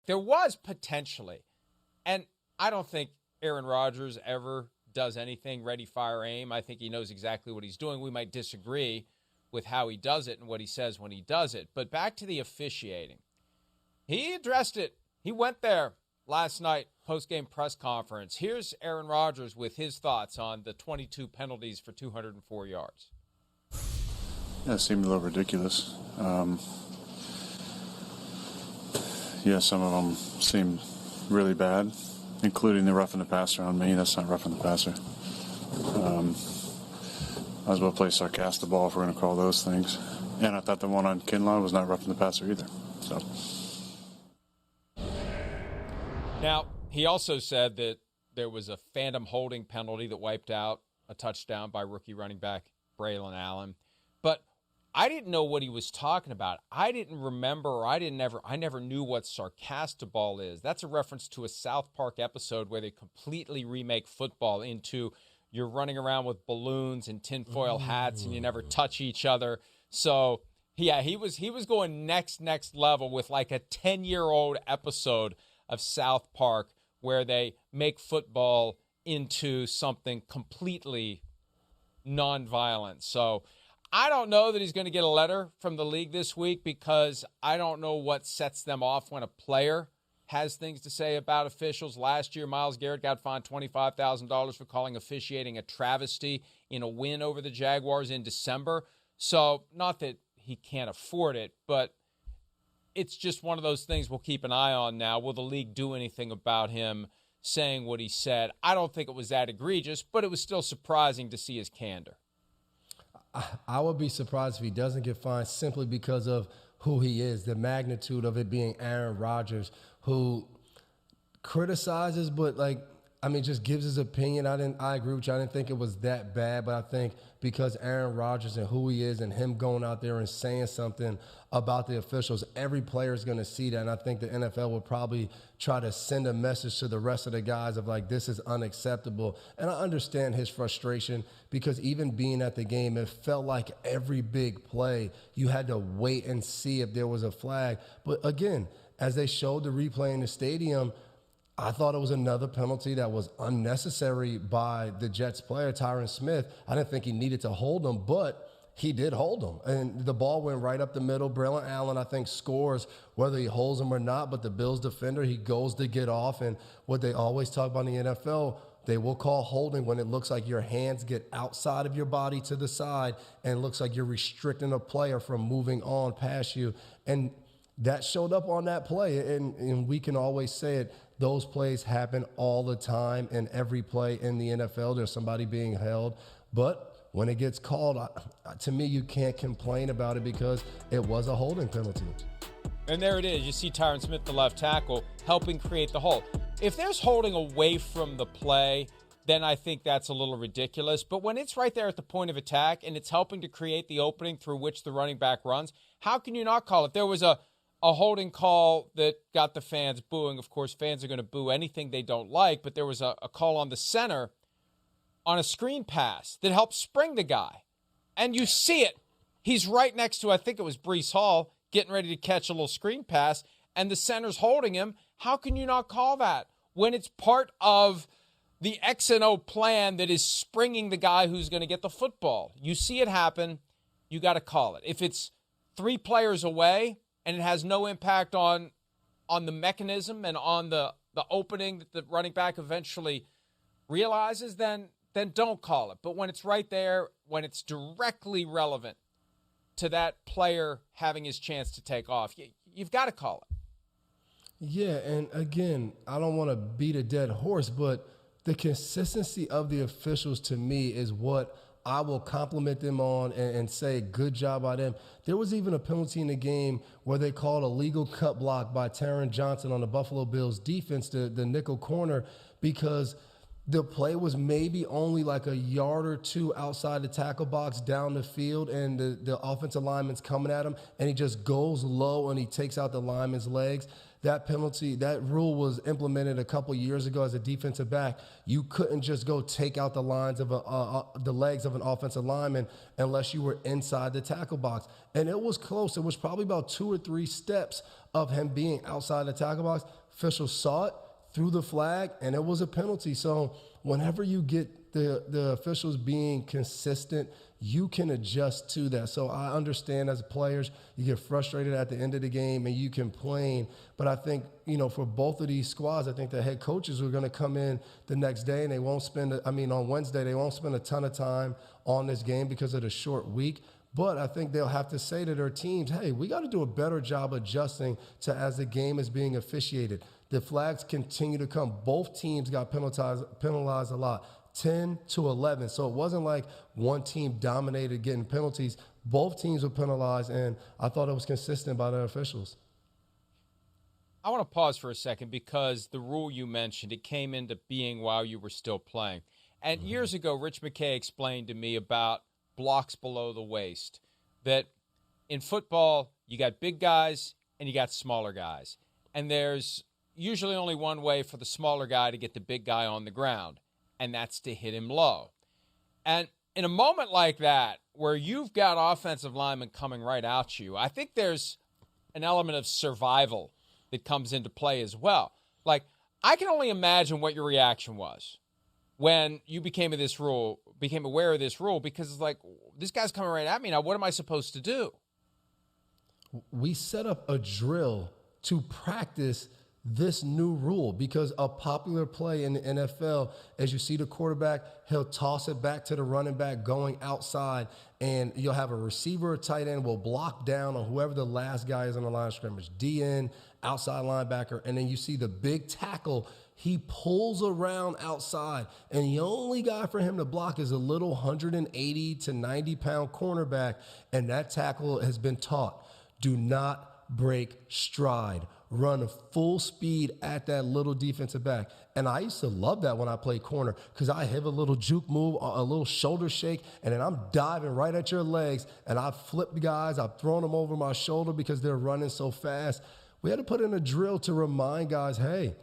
there was potentially, and I don't think Aaron Rodgers ever does anything ready, fire, aim. I think he knows exactly what he's doing. We might disagree with how he does it and what he says when he does it. But back to the officiating. He addressed it. He went there last night, post-game press conference. Here's Aaron Rodgers with his thoughts on the 22 penalties for 204 yards. Yeah, it seemed a little ridiculous. Some of them seemed really bad, including the roughing the passer on me. That's not roughing the passer. I was about to play sarcastic ball if we're going to call those things. And I thought the one on Kinlaw was not roughing the passer either. So. Now, he also said that there was a phantom holding penalty that wiped out a touchdown by rookie running back Braylon Allen. But I didn't know what he was talking about. I didn't remember, or I never knew what sarcastic ball is. That's a reference to a South Park episode where they completely remake football into you're running around with balloons and tinfoil hats and you never touch each other. So, yeah, he was going next level with like a 10-year-old episode of South Park where they make football into something completely nonviolent. So I don't know that he's going to get a letter from the league this week because I don't know what sets them off when a player has things to say about officials. Last year, Myles Garrett got fined $25,000 for calling officiating a travesty in a win over the Jaguars in December. So not that he can't afford it, but it's just one of those things we'll keep an eye on now. Will the league do anything about him saying what he said? I don't think it was that egregious, but it was still surprising to see his candor. I would be surprised if he doesn't get fined simply because of who he is, the magnitude of it being Aaron Rodgers, who criticizes, but just gives his opinion. I agree with you. I didn't think it was that bad, but I think because Aaron Rodgers and who he is and him going out there and saying something about the officials, every player is going to see that. And I think the NFL would probably try to send a message to the rest of the guys of this is unacceptable. And I understand his frustration because even being at the game, it felt like every big play, you had to wait and see if there was a flag. But again, as they showed the replay in the stadium, I thought it was another penalty that was unnecessary by the Jets player, Tyron Smith. I didn't think he needed to hold him, but he did hold him. And the ball went right up the middle. Braylon Allen, I think, scores whether he holds him or not, but the Bills defender, he goes to get off. And what they always talk about in the NFL, they will call holding when it looks like your hands get outside of your body to the side and it looks like you're restricting a player from moving on past you. And that showed up on that play. And we can always say it. Those plays happen all the time in every play in the NFL. There's somebody being held. But when it gets called, to me, you can't complain about it because it was a holding penalty. And there it is. You see Tyron Smith, the left tackle, helping create the hold. If there's holding away from the play, then I think that's a little ridiculous. But when it's right there at the point of attack and it's helping to create the opening through which the running back runs, how can you not call it? There was a holding call that got the fans booing. Of course, fans are going to boo anything they don't like, but there was a call on the center on a screen pass that helped spring the guy. And you see it. He's right next to, I think it was Breece Hall, getting ready to catch a little screen pass, and the center's holding him. How can you not call that when it's part of the X and O plan that is springing the guy who's going to get the football? You see it happen, you got to call it. If it's 3 players away, and it has no impact on the mechanism and on the opening that the running back eventually realizes, then don't call it. But when it's right there, when it's directly relevant to that player having his chance to take off, you've got to call it. Yeah, and again, I don't want to beat a dead horse, but the consistency of the officials to me is what I will compliment them on and say good job by them. There was even a penalty in the game where they called a legal cut block by Taron Johnson on the Buffalo Bills defense, the nickel corner, because the play was maybe only like a yard or two outside the tackle box down the field, and the offensive lineman's coming at him, and he just goes low and he takes out the lineman's legs. that penalty, that rule was implemented a couple years ago as a defensive back. You couldn't just go take out the lines of the legs of an offensive lineman unless you were inside the tackle box. And it was close. It was probably about 2 or 3 steps of him being outside the tackle box. Officials saw it, threw the flag, and it was a penalty. So whenever you get the officials being consistent, you can adjust to that. So I understand as players, you get frustrated at the end of the game and you complain. But I think, for both of these squads, I think the head coaches are going to come in the next day and they won't on Wednesday, they won't spend a ton of time on this game because of the short week. But I think they'll have to say to their teams, hey, we got to do a better job adjusting to as the game is being officiated. The flags continue to come. Both teams got penalized a lot, 10-11. So it wasn't like one team dominated getting penalties. Both teams were penalized, and I thought it was consistent by the officials. I want to pause for a second because the rule you mentioned, it came into being while you were still playing. And years ago, Rich McKay explained to me about blocks below the waist, that in football, you got big guys and you got smaller guys. And there's usually only one way for the smaller guy to get the big guy on the ground, and that's to hit him low. And in a moment like that, where you've got offensive linemen coming right at you, I think there's an element of survival that comes into play as well. Like, I can only imagine what your reaction was when you became aware of this rule, because it's like, this guy's coming right at me now. What am I supposed to do? We set up a drill to practice this new rule because a popular play in the NFL, as you see the quarterback, he'll toss it back to the running back going outside, and you'll have a receiver or tight end will block down on whoever the last guy is on the line of scrimmage, DN, outside linebacker, and then you see the big tackle. He pulls around outside, and the only guy for him to block is a little 180 to 90-pound cornerback, and that tackle has been taught. Do not break stride. Run full speed at that little defensive back. And I used to love that when I played corner because I have a little juke move, a little shoulder shake, and then I'm diving right at your legs, and I flip guys. I've thrown them over my shoulder because they're running so fast. We had to put in a drill to remind guys, hey,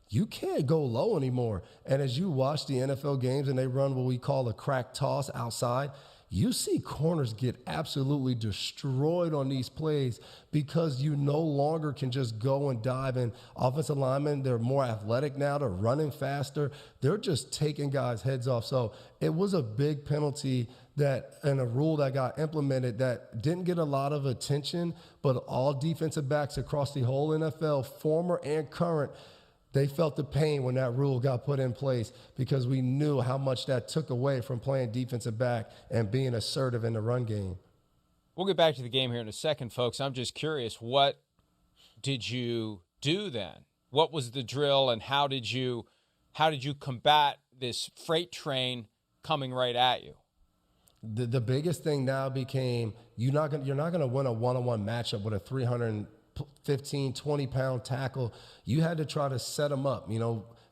you can't go low anymore. And as you watch the NFL games and they run what we call a crack toss outside, you see corners get absolutely destroyed on these plays because you no longer can just go and dive in. Offensive linemen, they're more athletic now. They're running faster. They're just taking guys' heads off. So it was a big penalty and a rule that got implemented that didn't get a lot of attention, but all defensive backs across the whole NFL, former and current, they felt the pain when that rule got put in place because we knew how much that took away from playing defensive back and being assertive in the run game. We'll get back to the game here in a second, folks. I'm just curious, what did you do then? What was the drill, and how did you combat this freight train coming right at you? The biggest thing now became you're not going to win a one-on-one matchup with a 315, 20-pound tackle. You had to try to set them up,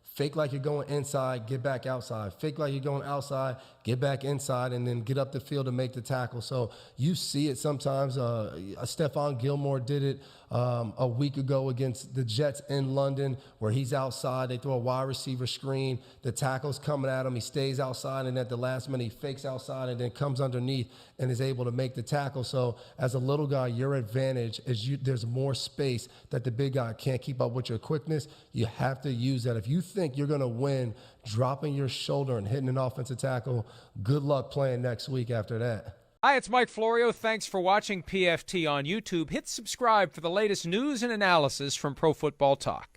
fake like you're going inside, get back outside. Fake like you're going outside, get back inside, and then get up the field to make the tackle. So you see it sometimes. Stephon Gilmore did it a week ago against the Jets in London, where he's outside. They throw a wide receiver screen. The tackle's coming at him. He stays outside, and at the last minute, he fakes outside and then comes underneath and is able to make the tackle. So as a little guy, your advantage is there's more space that the big guy can't keep up with your quickness. You have to use that. If you think you're going to win dropping your shoulder and hitting an offensive tackle, good luck playing next week after that. Hi, it's Mike Florio. Thanks for watching PFT on YouTube. Hit subscribe for the latest news and analysis from Pro Football Talk.